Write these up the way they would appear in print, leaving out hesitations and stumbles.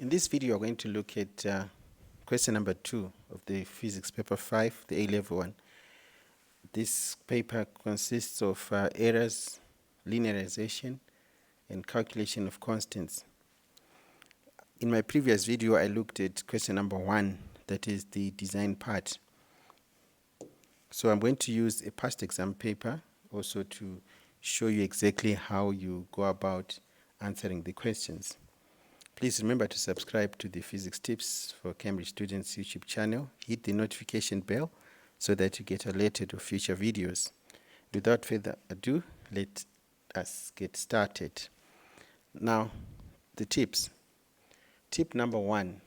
In this video, we're going to look at question number 2 of the physics paper 5, the A-level one. This paper consists of errors, linearization, and calculation of constants. In my previous video, I looked at question number 1, that is the design part. So I'm going to use a past exam paper also to show you exactly how you go about answering the questions. Please remember to subscribe to the Physics Tips for Cambridge Students YouTube channel. Hit the notification bell so that you get alerted of future videos. Without further ado, let us get started. Now, the tips. Tip number 1,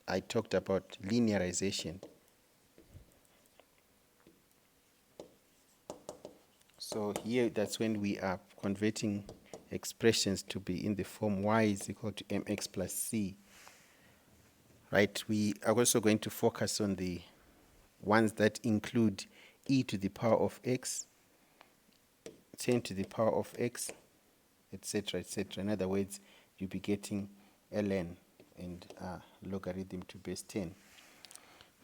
I talked about linearization. So here, that's when we are converting expressions to be in the form y is equal to mx plus c. Right, we are also going to focus on the ones that include e to the power of x, 10 to the power of x, etc., etc. In other words, you'll be getting ln and logarithm to base 10.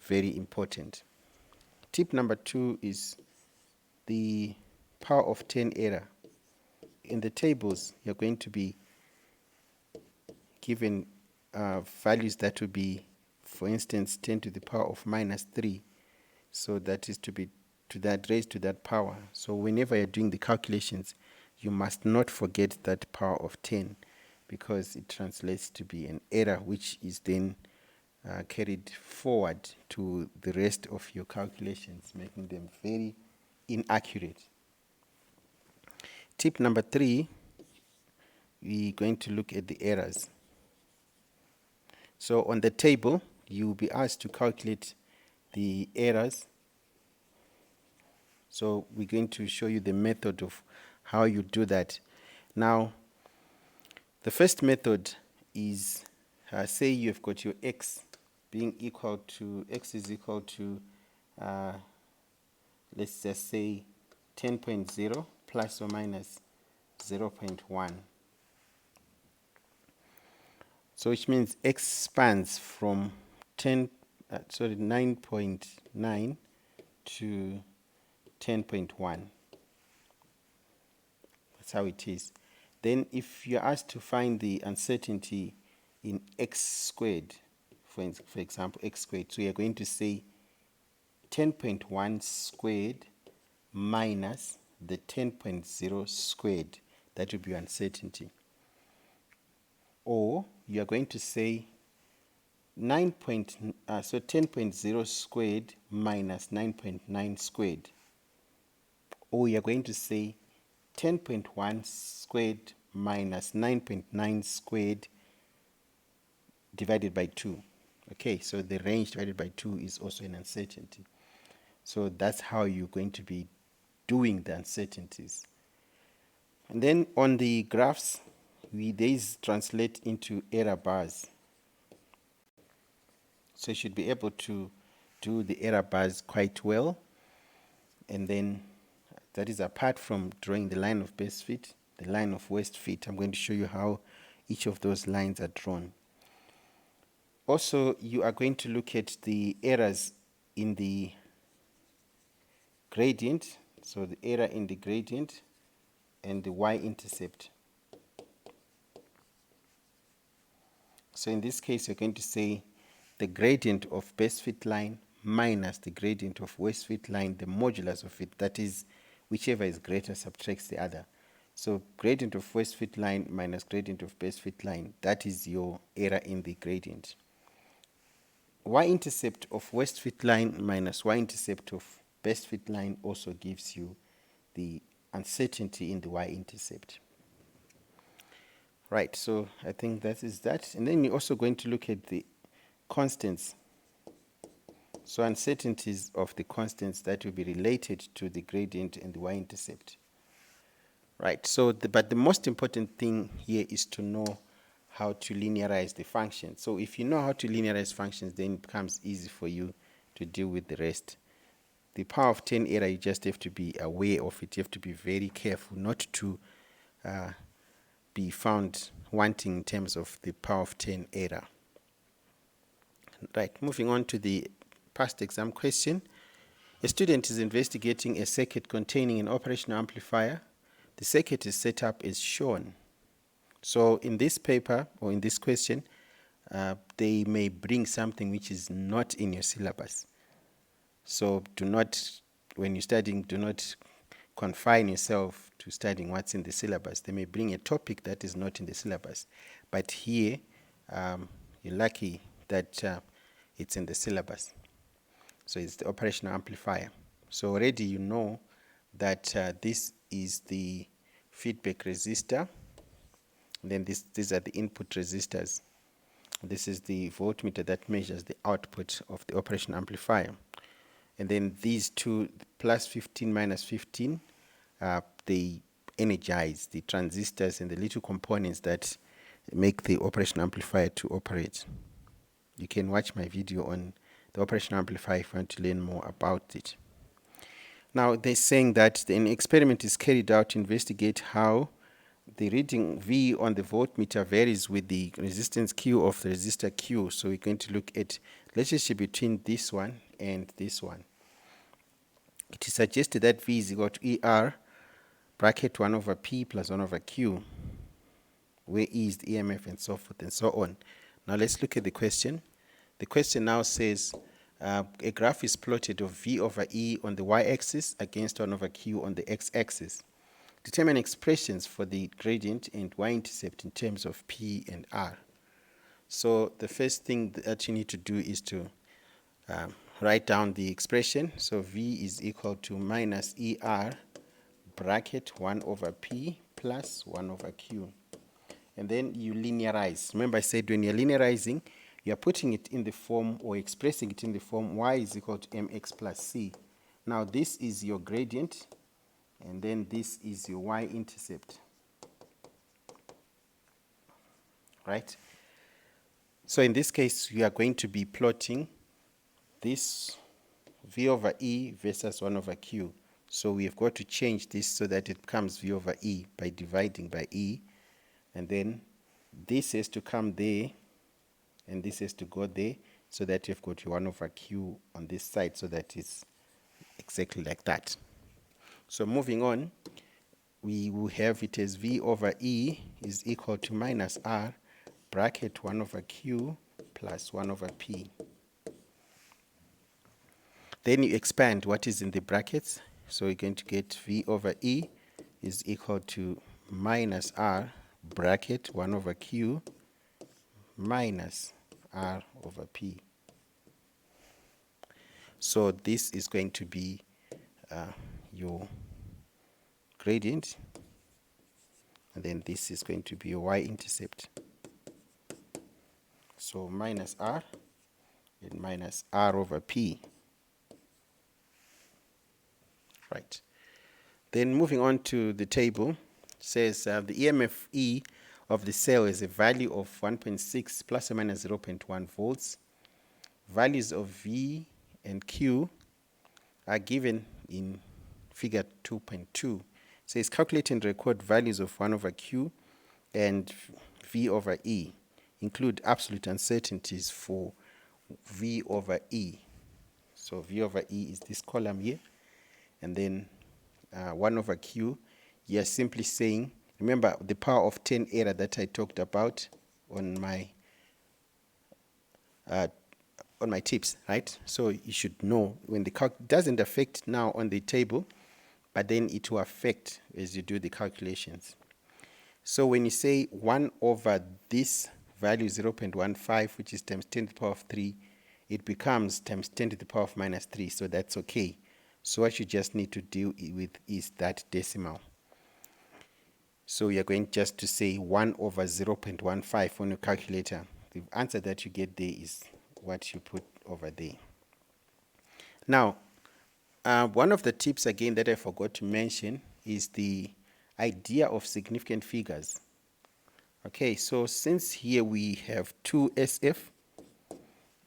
Very important. Tip number 2 is the power of 10 error. In the tables, you're going to be given values that will be, for instance, 10 to the power of minus 3. So that is to be to that raised to that power. So whenever you're doing the calculations, you must not forget that power of 10, because it translates to be an error which is then carried forward to the rest of your calculations, making them very inaccurate. Tip number 3, we're going to look at the errors. So on the table, you'll be asked to calculate the errors. So we're going to show you the method of how you do that. Now, the first method is, say you've got your x being equal to, x is equal to, let's just say 10.0 plus or minus 0.1. So which means x spans from 9.9 to 10.1. That's how it is. Then if you're asked to find the uncertainty in x squared, for example, x squared, so you're going to say 10.1 squared minus the 10.0 squared. That would be uncertainty. Or you are going to say 10.0 squared minus 9.9 squared. Or you are going to say 10.1 squared minus 9.9 squared divided by 2. Okay, so the range divided by 2 is also an uncertainty. So that's how you're going to be doing the uncertainties. And then on the graphs, these translate into error bars. So you should be able to do the error bars quite well. And then that is apart from drawing the line of best fit, the line of worst fit. I'm going to show you how each of those lines are drawn. Also, you are going to look at the errors in the gradient. So the error in the gradient and the y-intercept. So in this case, you're going to say the gradient of best fit line minus the gradient of worst fit line, the modulus of it, that is, whichever is greater subtracts the other. So gradient of worst fit line minus gradient of best fit line, that is your error in the gradient. Y-intercept of worst fit line minus y-intercept of best fit line also gives you the uncertainty in the y-intercept. Right, so I think that is that. And then you're also going to look at the constants. So uncertainties of the constants that will be related to the gradient and the y-intercept. Right, so but the most important thing here is to know how to linearize the function. So if you know how to linearize functions, then it becomes easy for you to deal with the rest. The power of 10 error, you just have to be aware of it. You have to be very careful not to be found wanting in terms of the power of 10 error. Right, moving on to the past exam question. A student is investigating a circuit containing an operational amplifier. The circuit is set up as shown. So in this paper, or in this question, they may bring something which is not in your syllabus. So do not, when you're studying, do not confine yourself to studying what's in the syllabus. They may bring a topic that is not in the syllabus. But here, you're lucky that it's in the syllabus. So it's the operational amplifier. So already you know that this is the feedback resistor. And then these are the input resistors. This is the voltmeter that measures the output of the operational amplifier. And then these two, plus 15, minus 15, they energize the transistors and the little components that make the operational amplifier to operate. You can watch my video on the operational amplifier if you want to learn more about it. Now they're saying that an experiment is carried out to investigate how the reading V on the voltmeter varies with the resistance Q of the resistor Q. So we're going to look at relationship between this one and this one. It is suggested that V is equal to ER bracket 1 over P plus 1 over Q, where E is the EMF and so forth and so on. Now let's look at the question. The question now says a graph is plotted of V over E on the y-axis against 1 over Q on the x-axis. Determine expressions for the gradient and y-intercept in terms of P and R. So the first thing that you need to do is to write down the expression. So V is equal to minus ER bracket 1 over P plus 1 over Q. And then you linearize. Remember I said when you're linearizing, you're putting it in the form or expressing it in the form y is equal to mx plus c. Now this is your gradient, and then this is your y-intercept. Right? So in this case, we are going to be plotting this V over E versus 1 over Q. So we have got to change this so that it becomes V over E by dividing by E. And then this has to come there, and this has to go there, so that you've got your 1 over Q on this side, so that it's exactly like that. So moving on, we will have it as V over E is equal to minus R bracket 1 over Q plus 1 over P. Then you expand what is in the brackets. So you're going to get V over E is equal to minus R bracket 1 over Q minus R over P. So this is going to be your gradient, and then this is going to be your y-intercept. So minus R and minus R over P. Right. Then moving on to the table, says the EMF E of the cell is a value of 1.6 plus or minus 0.1 volts. Values of V and Q are given in figure 2.2. Says calculate and record values of 1 over Q and V over E. Include absolute uncertainties for V over E. So V over E is this column here. And then 1 over Q, you're simply saying, remember the power of 10 error that I talked about on my tips, right? So you should know when the calc doesn't affect now on the table, but then it will affect as you do the calculations. So when you say 1 over this value 0.15, which is times 10 to the power of 3, it becomes times 10 to the power of minus 3, so that's okay. So what you just need to deal with is that decimal. So you're going just to say 1 over 0.15 on your calculator. The answer that you get there is what you put over there. Now, one of the tips again that I forgot to mention is the idea of significant figures. Okay, so since here we have 2 SF,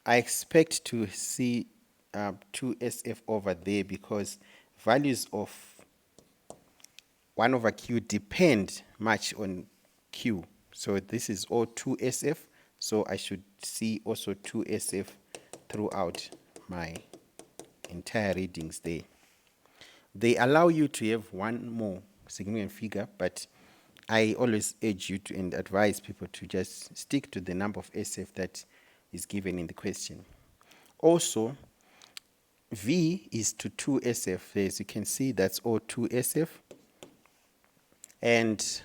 I expect to see 2 SF over there because values of 1 over Q depend much on Q. So this is all 2SF. So I should see also 2SF throughout my entire readings there. They allow you to have one more significant figure, but I always urge you to and advise people to just stick to the number of SF that is given in the question. Also, V is to 2SF. As you can see, that's all 2SF. And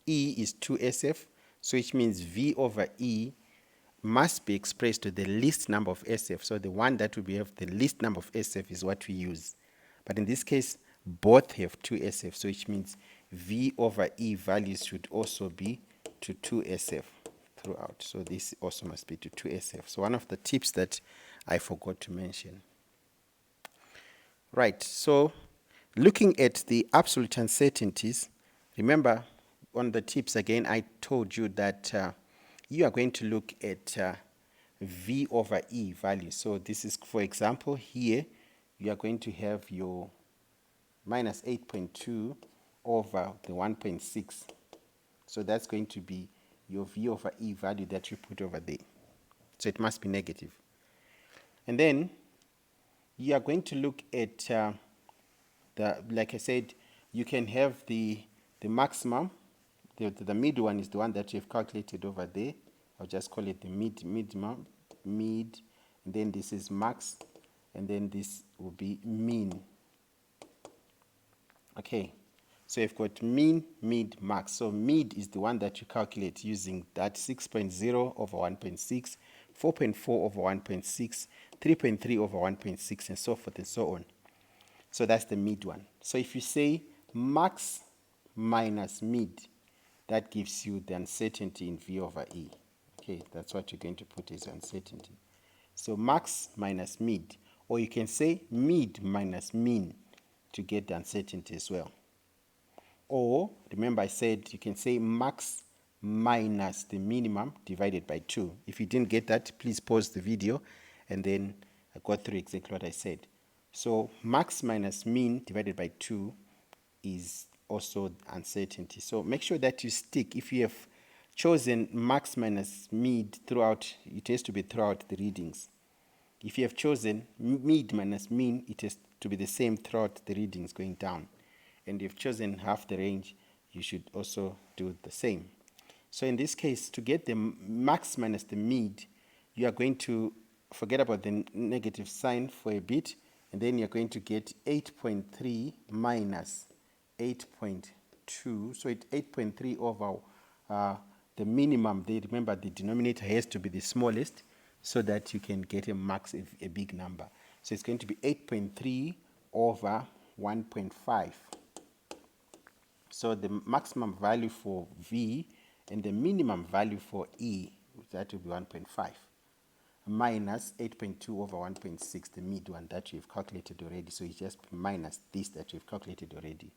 E is 2SF, so which means V over E must be expressed to the least number of SF. So the one that will have the least number of SF is what we use. But in this case, both have 2SF, so which means V over E values should also be to 2SF throughout. So this also must be to 2SF. So one of the tips that I forgot to mention. Right, so looking at the absolute uncertainties, remember on the tips again, I told you that you are going to look at V over E value. So this is, for example, here you are going to have your minus 8.2 over the 1.6. So that's going to be your V over E value that you put over there. So it must be negative. And then you are going to look at like I said, you can have the maximum. The mid one is the one that you've calculated over there. I'll just call it the mid, and then this is max, and then this will be mean. Okay, so you've got mean, mid, max. So mid is the one that you calculate using that 6.0 over 1.6, 4.4 over 1.6, 3.3 over 1.6, and so forth and so on. So that's the mid one. So if you say max minus mid, that gives you the uncertainty in V over E. Okay, that's what you're going to put as uncertainty. So max minus mid, or you can say mid minus mean to get the uncertainty as well. Or, remember I said you can say max minus the minimum divided by 2. If you didn't get that, please pause the video and then go through exactly what I said. So max minus mean divided by 2 is also uncertainty. So make sure that you stick. If you have chosen max minus mid throughout, it has to be throughout the readings. If you have chosen mid minus mean, it has to be the same throughout the readings going down. And if you've chosen half the range, you should also do the same. So in this case, to get the max minus the mid, you are going to forget about the negative sign for a bit, and then you're going to get 8.3 minus 8.2. So it's 8.3 over the minimum. Remember, the denominator has to be the smallest so that you can get a max, a big number. So it's going to be 8.3 over 1.5. So the maximum value for V and the minimum value for E, that will be 1.5, minus 8.2 over 1.6, the mid one that you've calculated already. So you just minus this that you've calculated already.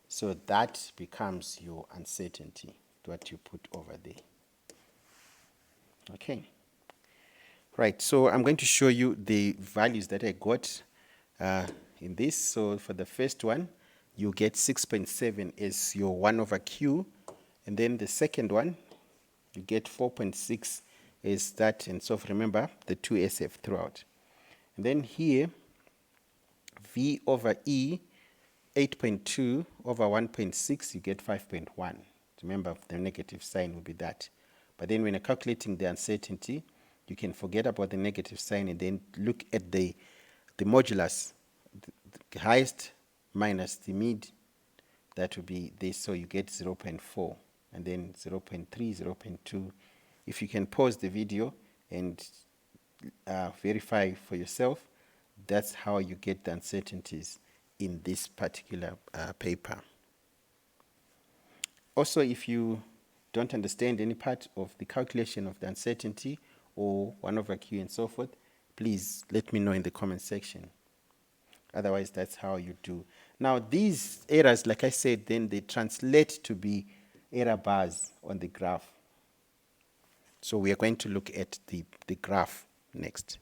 So that becomes your uncertainty, what you put over there. Okay. Right, so I'm going to show you the values that I got in this. So for the first one, you get 6.7 as your 1 over Q. And then the second one, you get 4.6 as that. And so remember, the 2SF throughout. And then here, V over E, 8.2 over 1.6, you get 5.1. Remember, the negative sign will be that. But then when you're calculating the uncertainty, you can forget about the negative sign and then look at the modulus, the highest minus the mid, that will be this, so you get 0.4, and then 0.3, 0.2. If you can pause the video and verify for yourself, that's how you get the uncertainties in this particular paper. Also, if you don't understand any part of the calculation of the uncertainty or 1 over Q and so forth, please let me know in the comment section. Otherwise, that's how you do. Now, these errors, like I said, then they translate to be error bars on the graph. So we are going to look at the graph next.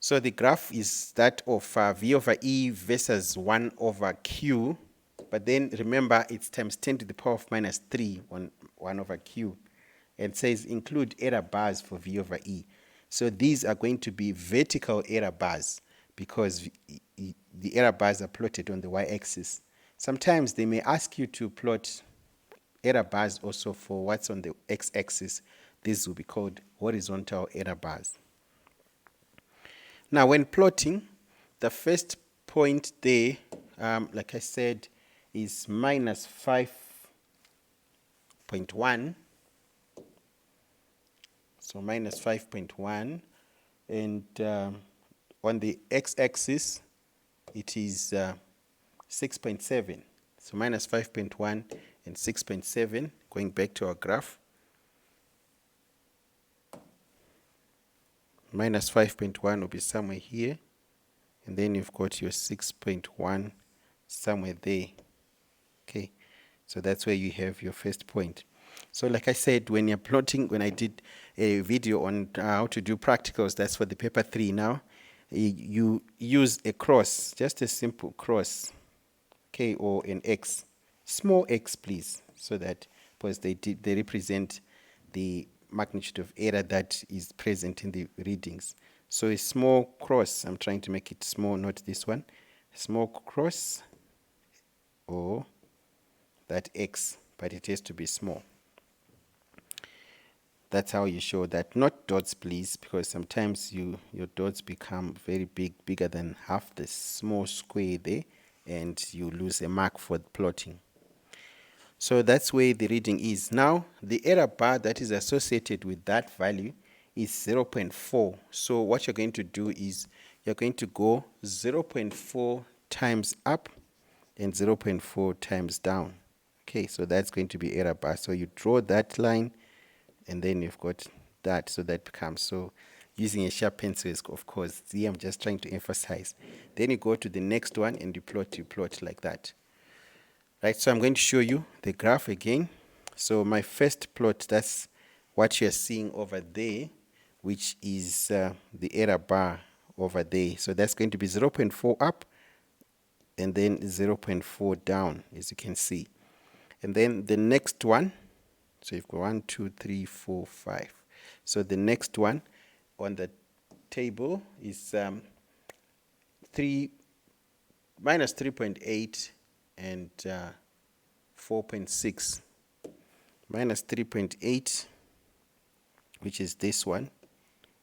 So the graph is that of V over E versus 1 over Q. But then remember, it's times 10 to the power of minus 3 on 1 over q. And it says include error bars for V over E. So these are going to be vertical error bars because the error bars are plotted on the y-axis. Sometimes they may ask you to plot error bars also for what's on the x-axis. These will be called horizontal error bars. Now, when plotting, the first point there, like I said, is minus 5.1. So minus 5.1. And on the x-axis, it is 6.7. So minus 5.1 and 6.7, going back to our graph. Minus 5.1 will be somewhere here. And then you've got your 6.1 somewhere there. Okay, so that's where you have your first point. So like I said, when you're plotting, when I did a video on how to do practicals, that's for the paper 3 now, you use a cross, just a simple cross, okay, or an X. Small x, please, so that because they represent the magnitude of error that is present in the readings. So a small cross, I'm trying to make it small, not this one. A small cross or that x, but it has to be small. That's how you show that. Not dots, please, because sometimes your dots become very big, bigger than half the small square there, and you lose a mark for plotting. So that's where the reading is. Now, the error bar that is associated with that value is 0.4. So what you're going to do is you're going to go 0.4 times up and 0.4 times down. Okay, so that's going to be error bar. So you draw that line, and then you've got that. So that becomes, so using a sharp pencil is, of course, see, I'm just trying to emphasize. Then you go to the next one and you plot like that. Right, so I'm going to show you the graph again. So my first plot, that's what you're seeing over there, which is the error bar over there. So that's going to be 0.4 up and then 0.4 down, as you can see. And then the next one, so you've got 1, 2, 3, 4, 5. So the next one on the table is minus 3.8 and 4.6. Minus 3.8, which is this one,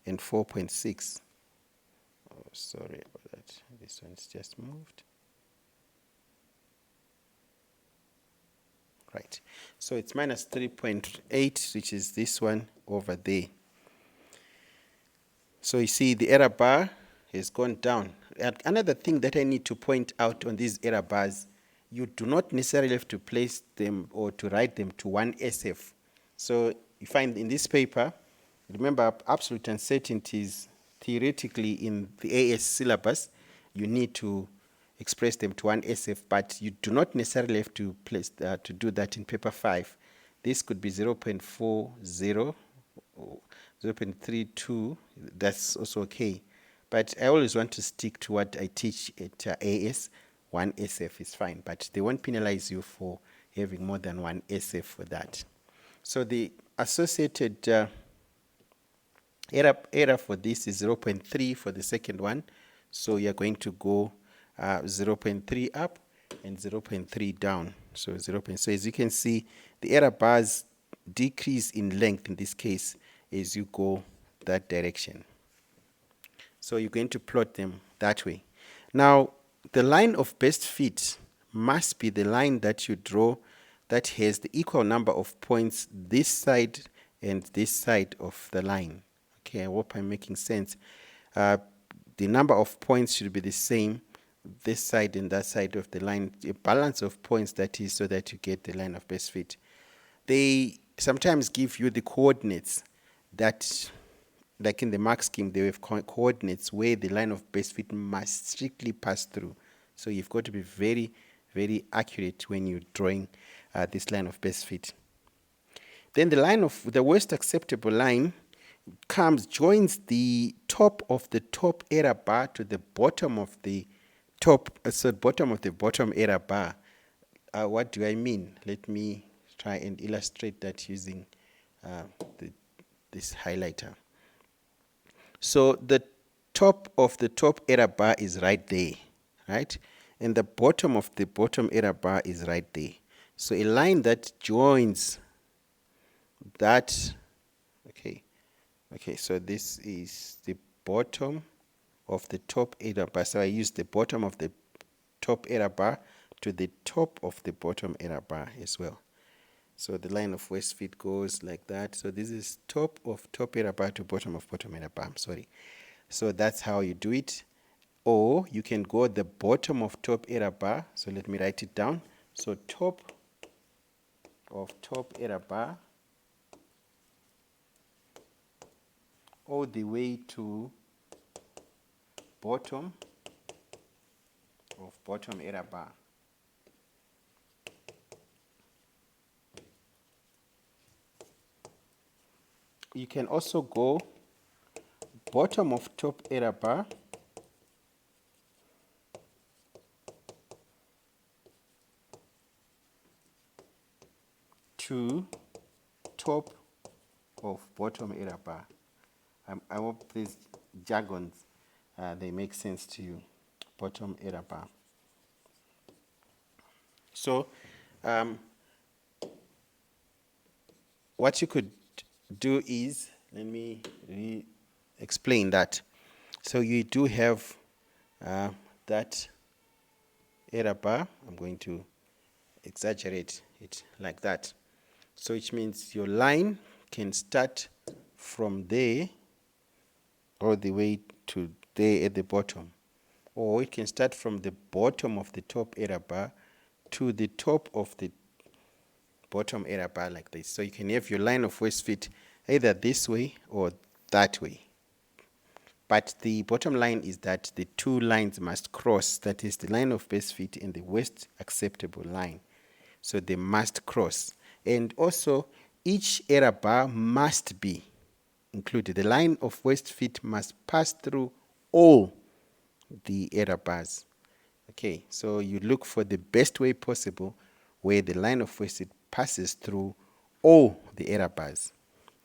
and 4.6. Oh, sorry about that. This one's just moved. Right. So it's minus 3.8, which is this one over there. So you see the error bar has gone down. And another thing that I need to point out on these error bars, you do not necessarily have to place them or to write them to 1 SF. So you find in this paper, remember absolute uncertainties, theoretically in the AS syllabus, you need to express them to 1 SF, but you do not necessarily have to place to do that in paper 5. This could be 0.40 or 0.32. That's also okay. But I always want to stick to what I teach at AS. 1 SF is fine, but they won't penalize you for having more than 1 SF for that. So the associated error for this is 0.3 for the second one. So you're going to go 0.3 up and 0.3 down. So so as you can see, the error bars decrease in length in this case as you go that direction. So you're going to plot them that way. Now, the line of best fit must be the line that you draw that has the equal number of points this side and this side of the line. Okay, I hope I'm making sense. The number of points should be the same, this side and that side of the line, a balance of points, that is, so that you get the line of best fit. They sometimes give you the coordinates that, like in the mark scheme, they have coordinates where the line of best fit must strictly pass through. So you've got to be very, very accurate when you're drawing this line of best fit. Then the line of the worst acceptable line joins the top of the top error bar to the bottom of the top, bottom of the bottom error bar, what do I mean? Let me try and illustrate that using this highlighter. So the top of the top error bar is right there, right? And the bottom of the bottom error bar is right there. So a line that joins that, okay, so this is the bottom of the top error bar. So I use the bottom of the top error bar to the top of the bottom error bar as well. So the line of west fit goes like that. So this is top of top error bar to bottom of bottom error bar. I'm sorry. So that's how you do it. Or you can go at the bottom of top error bar. So let me write it down. So top of top error bar all the way to bottom of bottom error bar. You can also go bottom of top error bar to top of bottom error bar. I hope these jargons, they make sense to you. Bottom error bar. So what you could do is, let me explain that. So you do have that error bar. I'm going to exaggerate it like that. So which means your line can start from there all the way to there at the bottom. Or it can start from the bottom of the top error bar to the top of the bottom error bar like this. So you can have your line of west fit either this way or that way. But the bottom line is that the two lines must cross. That is the line of best fit and the west acceptable line. So they must cross. And also each error bar must be included. The line of west fit must pass through all the error bars. Okay, so you look for the best way possible where the line of west fit passes through all the error bars.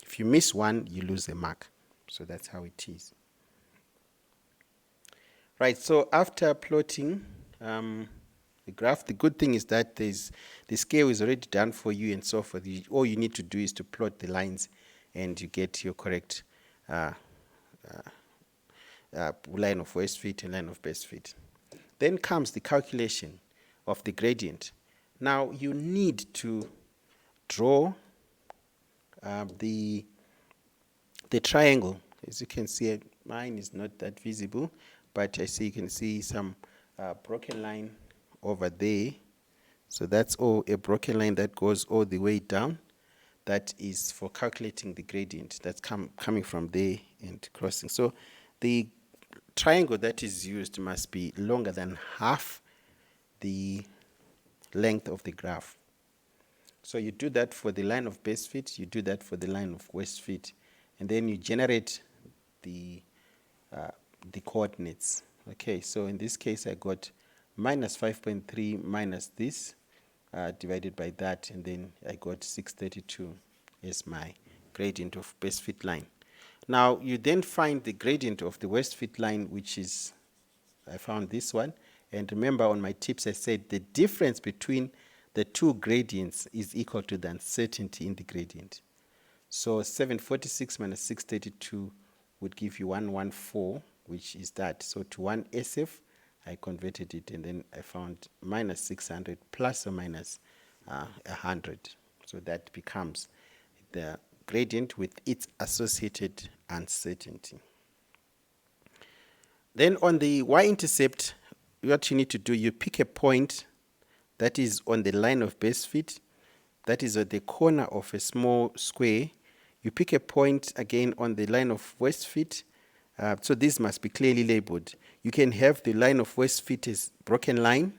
If you miss one, you lose the mark. So that's how it is. Right, so after plotting the graph, the good thing is that the scale is already done for you and so forth. All you need to do is to plot the lines and you get your correct line of west fit and line of best fit. Then comes the calculation of the gradient. Now you need to draw the triangle. As you can see, mine is not that visible, but I see you can see some broken line over there. So that's all a broken line that goes all the way down. That is for calculating the gradient that's coming from there and crossing. So the triangle that is used must be longer than half the length of the graph. So you do that for the line of best fit, you do that for the line of west fit, and then you generate the coordinates. Okay, so in this case I got minus 5.3 minus this divided by that, and then I got 632 as my gradient of best fit line. Now you then find the gradient of the west fit line, which is, I found this one, and remember on my tips I said the difference between the two gradients is equal to the uncertainty in the gradient. So 746 minus 632 would give you 114, which is that. So to 1 SF, I converted it, and then I found minus 600 plus or minus 100. So that becomes the gradient with its associated uncertainty. Then on the y-intercept, what you need to do, you pick a point that is on the line of best fit, that is at the corner of a small square. You pick a point again on the line of west fit. So this must be clearly labeled. You can have the line of west fit as broken line,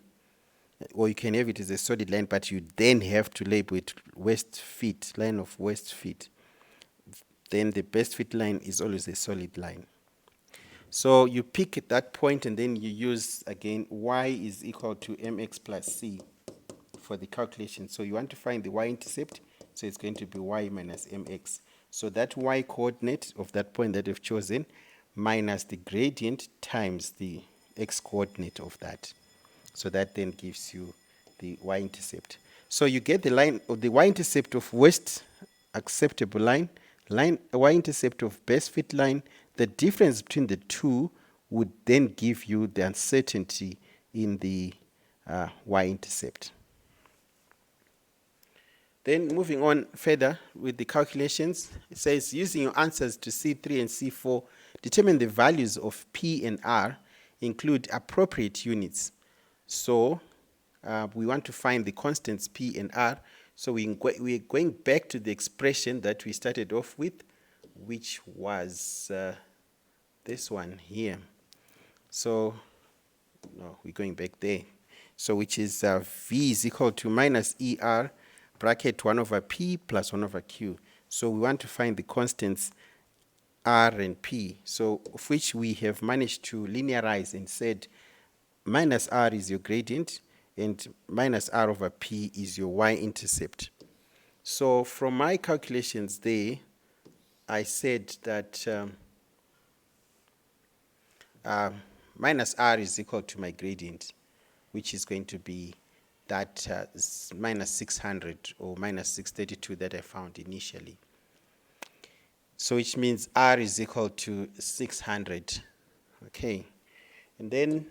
or you can have it as a solid line, but you then have to label it west fit, line of west fit. Then the best fit line is always a solid line. So you pick that point and then you use again y is equal to mx plus c for the calculation. So you want to find the y-intercept, so it's going to be y minus mx. So that y coordinate of that point that you've chosen minus the gradient times the x coordinate of that. So that then gives you the y-intercept. So you get the line of the y-intercept of worst acceptable line, y-intercept of best fit line. The difference between the two would then give you the uncertainty in the y-intercept. Then moving on further with the calculations, it says using your answers to C3 and C4, determine the values of P and R, include appropriate units. So we want to find the constants P and R. So we're going back to the expression that we started off with, which was this one here. So no, we're going back there. So which is V is equal to minus ER bracket 1 over P plus 1 over Q. So we want to find the constants R and P. So of which we have managed to linearize and said minus R is your gradient and minus R over P is your y-intercept. So from my calculations there, I said that minus R is equal to my gradient, which is going to be that minus 600 or minus 632 that I found initially. So which means R is equal to 600. Okay. And then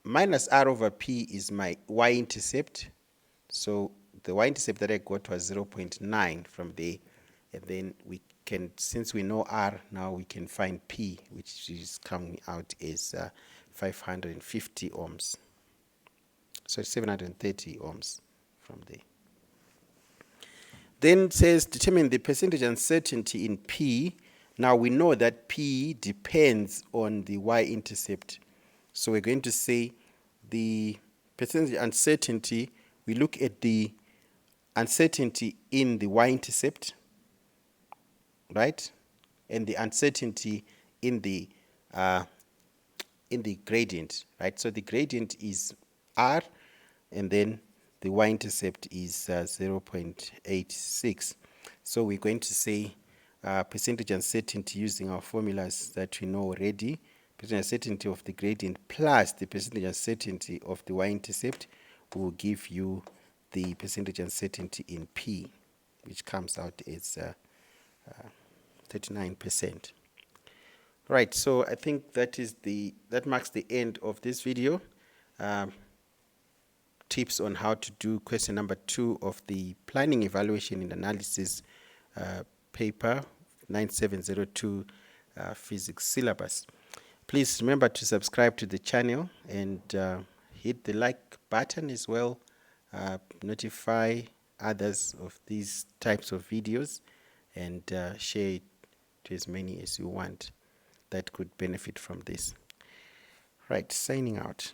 minus R over P is my y-intercept. So the y-intercept that I got was 0.9 from there. And then we can, since we know R, now we can find P, which is coming out as 550 ohms. So 730 ohms from there. Then it says determine the percentage uncertainty in P. Now we know that P depends on the y-intercept. So we're going to say the percentage uncertainty, we look at the uncertainty in the y-intercept, right? And the uncertainty in the gradient, right? So the gradient is R, and then the y-intercept is 0.86. So we're going to say percentage uncertainty using our formulas that we know already. Percentage uncertainty of the gradient plus the percentage uncertainty of the y-intercept will give you the percentage uncertainty in P, which comes out as 39%. Right, so I think that marks the end of this video. Tips on how to do question number 2 of the Planning, Evaluation and Analysis paper 9702 physics syllabus. Please remember to subscribe to the channel and hit the like button as well. Notify others of these types of videos and share it to as many as you want that could benefit from this. Right, signing out.